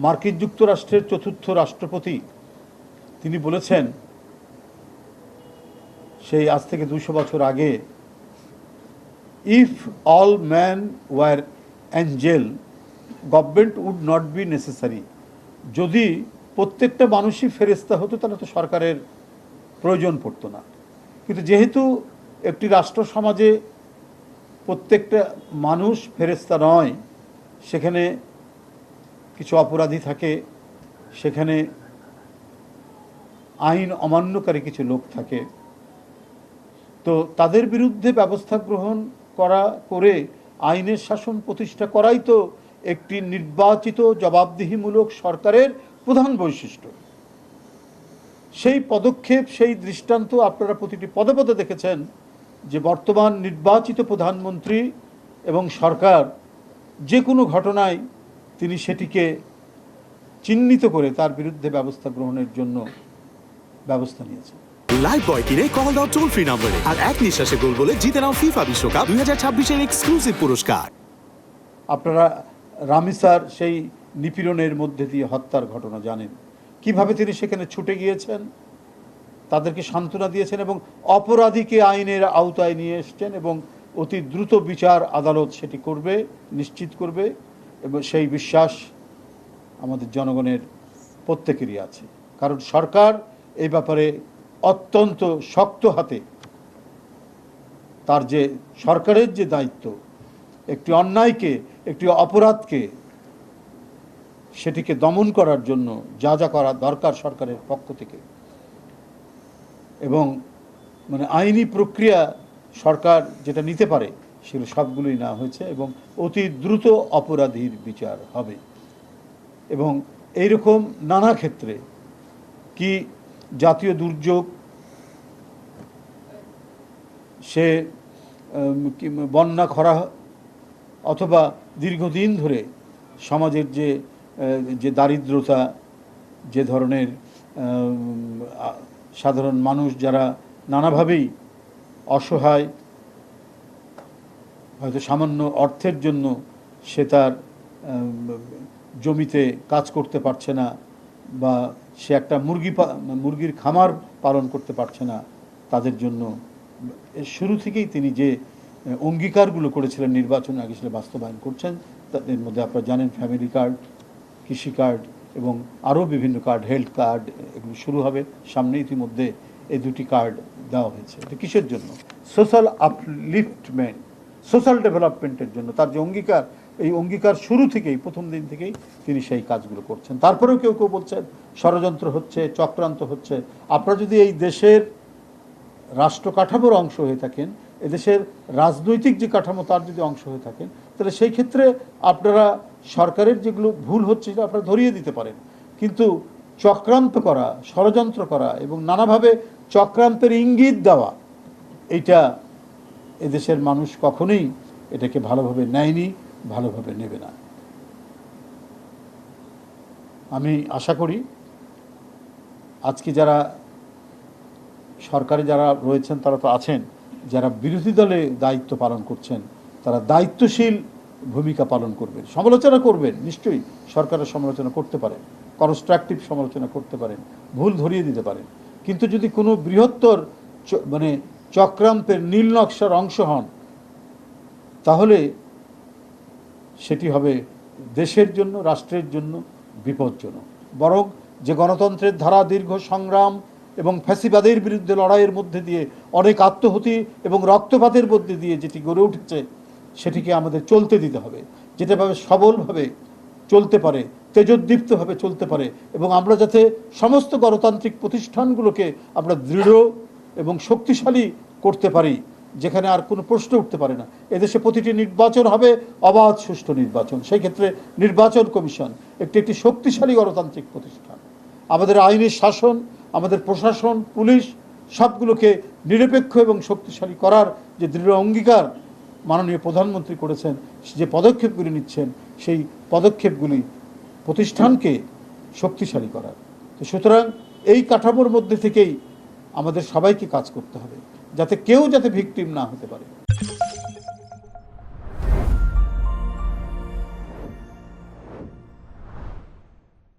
মার্কিন যুক্তরাষ্ট্রের চতুর্থ রাষ্ট্রপতি তিনি বলেছেন সেই আজ থেকে 200 বছর আগে, if all man were angel government would not be necessary. যদি প্রত্যেকটা মানুষই ফেরেশতা হতো তাহলে তো সরকারের প্রয়োজন পড়তো না। কিন্তু যেহেতু একটি রাষ্ট্র সমাজে প্রত্যেকটা মানুষ ফেরেশতা নয়, সেখানে কিছু অপরাধী থাকে, সেখানে আইন অমান্যকারী কিছু লোক থাকে, তো তাদের বিরুদ্ধে ব্যবস্থা গ্রহণ করে আইনের শাসন প্রতিষ্ঠা করাই তো একটি নির্বাচিত জবাবদিহিমূলক সরকারের প্রধান বৈশিষ্ট্য। সেই পদক্ষেপ, সেই দৃষ্টান্ত আপনারা প্রতিটি পদে পদে দেখেছেন যে বর্তমান নির্বাচিত প্রধানমন্ত্রী এবং সরকার যে কোনো ঘটনায় তিনি সেটিকে চিহ্নিত করে তার বিরুদ্ধে ব্যবস্থা গ্রহণের জন্য ব্যবস্থা নিয়েছেন। লাইফবয় কিনে কল দাও টোল ফ্রি নম্বরে, আর এক নিঃশ্বাসে গোল বলে জিতে নাও ফিফা বিশ্বকাপ 2026-এর এক্সক্লুসিভ পুরস্কার। আপনারা রামিসার সেই নিপীড়নের মধ্যে দিয়ে হত্যার ঘটনা জানেন, কিভাবে তিনি সেখানে ছুটে গিয়েছেন, তাদেরকে সান্ত্বনা দিয়েছেন এবং অপরাধীকে আইনের আওতায় নিয়ে এসছেন এবং অতি দ্রুত বিচার আদালত সেটি করবে, নিশ্চিত করবে, এবং সেই বিশ্বাস আমাদের জনগণের প্রত্যেকেরই আছে। কারণ সরকার এই ব্যাপারে অত্যন্ত শক্ত হাতে, তার যে সরকারের যে দায়িত্ব, একটি অন্যায়কে, একটি অপরাধকে সেটিকে দমন করার জন্য যা যা করা দরকার সরকারের পক্ষ থেকে, এবং মানে আইনি প্রক্রিয়া সরকার যেটা নিতে পারে সেগুলো সবগুলোই না হয়েছে এবং অতি দ্রুত অপরাধীর বিচার হবে। এবং এইরকম নানা ক্ষেত্রে, কি জাতীয় দুর্যোগ, সে বন্যা, খরা, অথবা দীর্ঘদিন ধরে সমাজের যে দারিদ্রতা, যে ধরনের সাধারণ মানুষ যারা নানাভাবেই অসহায়, হয়তো সামান্য অর্থের জন্য সে তার জমিতে কাজ করতে পারছে না, বা সে একটা মুরগির খামার পালন করতে পারছে না, তাদের জন্য শুরু থেকেই তিনি যে অঙ্গীকারগুলো করেছিলেন নির্বাচন আগে সেটা বাস্তবায়ন করছেন। তাদের মধ্যে আপনারা জানেন ফ্যামিলি কার্ড, কৃষি কার্ড এবং আরও বিভিন্ন কার্ড, হেলথ কার্ড, এগুলো শুরু হবে সামনে। ইতিমধ্যে এই দুটি কার্ড দেওয়া হয়েছে। এটা কিসের জন্য? সোশ্যাল আপলিফটমেন্ট, সোশ্যাল ডেভেলপমেন্টের জন্য। তার যে অঙ্গীকার, এই অঙ্গীকার শুরু থেকেই, প্রথম দিন থেকেই তিনি সেই কাজগুলো করছেন। তারপরেও কেউ কেউ বলছেন ষড়যন্ত্র হচ্ছে, চক্রান্ত হচ্ছে। আপনারা যদি এই দেশের রাষ্ট্র কাঠামোর অংশ হয়ে থাকেন, এদেশের রাজনৈতিক যে কাঠামো তার যদি অংশ হয়ে থাকেন, তাহলে সেই ক্ষেত্রে আপনারা সরকারের যেগুলো ভুল হচ্ছে সেটা আপনারা ধরিয়ে দিতে পারেন। কিন্তু চক্রান্ত করা, ষড়যন্ত্র করা এবং নানাভাবে চক্রান্তের ইঙ্গিত দেওয়া, এইটা এদেশের মানুষ কখনোই এটাকে ভালোভাবে নেয়নি, ভালোভাবে নেবে না। আমি আশা করি আজকে যারা সরকারে যারা রয়েছেন তারা তো আছেন, যারা বিরোধী দলে দায়িত্ব পালন করছেন তারা দায়িত্বশীল ভূমিকা পালন করবেন, সমালোচনা করবেন, নিশ্চয়ই সরকারের সমালোচনা করতে পারেন, কনস্ট্রাকটিভ সমালোচনা করতে পারেন, ভুল ধরিয়ে দিতে পারেন। কিন্তু যদি কোনো বৃহত্তর মানে চক্রান্তের নীল নকশার অংশ হন, তাহলে সেটি হবে দেশের জন্য, রাষ্ট্রের জন্য বিপজ্জনক। বরং যে গণতন্ত্রের ধারা দীর্ঘ সংগ্রাম এবং ফ্যাসিবাদের বিরুদ্ধে লড়াইয়ের মধ্যে দিয়ে, অনেক আত্মহতি এবং রক্তপাতের মধ্যে দিয়ে যেটি গড়ে উঠেছে, সেটিকে আমাদের চলতে দিতে হবে, যেটাভাবে সবলভাবে চলতে পারে, তেজোদ্দীপ্তভাবে চলতে পারে, এবং আমরা যাতে সমস্ত গণতান্ত্রিক প্রতিষ্ঠানগুলোকে আমরা দৃঢ় এবং শক্তিশালী করতে পারি, যেখানে আর কোনো প্রশ্ন উঠতে পারে না। এদেশে প্রতিটি নির্বাচন হবে অবাধ সুষ্ঠু নির্বাচন। সেই ক্ষেত্রে নির্বাচন কমিশন একটি শক্তিশালী গণতান্ত্রিক প্রতিষ্ঠান। আমাদের আইনের শাসন, আমাদের প্রশাসন, পুলিশ সবগুলোকে নিরপেক্ষ এবং শক্তিশালী করার যে দৃঢ় অঙ্গীকার মাননীয় প্রধানমন্ত্রী করেছেন, যে পদক্ষেপগুলি নিচ্ছেন, সেই পদক্ষেপগুলি প্রতিষ্ঠানকে শক্তিশালী করার। তো সুতরাং এই কাঠামোর মধ্যে থেকেই আমাদের সবাইকে কাজ করতে হবে, যাতে কেউ ভিকটিম না হতে পারে।